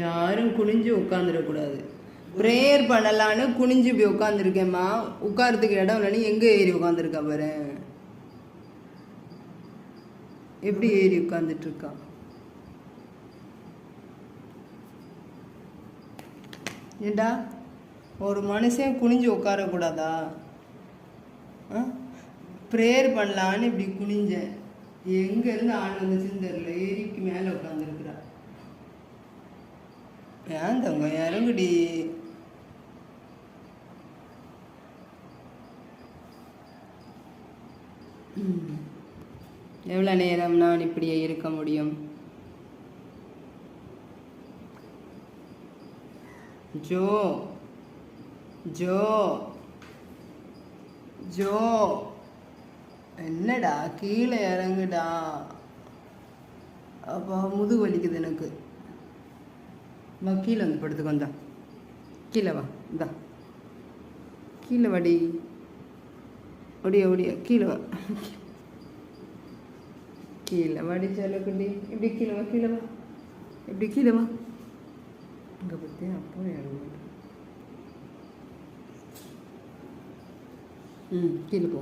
யாரும் குனிஞ்சு உட்காந்துடக்கூடாது. ப்ரேயர் பண்ணலான்னு குனிஞ்சு போய் உட்காந்துருக்கேம்மா. உட்காரத்துக்கு இடம் இல்லைன்னு எங்கே ஏறி உட்காந்துருக்கா பாரு. எப்படி ஏறி உட்காந்துட்ருக்கா. ஏண்டா ஒரு மனுஷன் குனிஞ்சு உட்காரக்கூடாதா? ப்ரேயர் பண்ணலான்னு இப்படி குனிஞ்சேன். எங்கேருந்து ஆள் வந்துச்சுன்னு தெரியல. ஏரிக்கு மேலே உட்காந்துருக்குறா. ஏன் தங்க இறங்குடி. எவ்வளோ நேரம் நான் இப்படியே இருக்க முடியும்? ஜோ ஜோ ஜோ என்னடா கீழே இறங்குடா. அப்போ முதுகு வலிக்குது எனக்கு. வா கீழே வந்து படுத்துக்கோ. வந்தா கீழே வா. இந்தா கீழே வாடி. ஒடியா ஒடியா கீழே வா. கீழே வாடி சொல்லக்குண்டி. இப்படி கீழே வா. கீழே வா. இப்படி கீழே வா. இங்கே பற்றி அப்போ இறங்க. கீழே போ.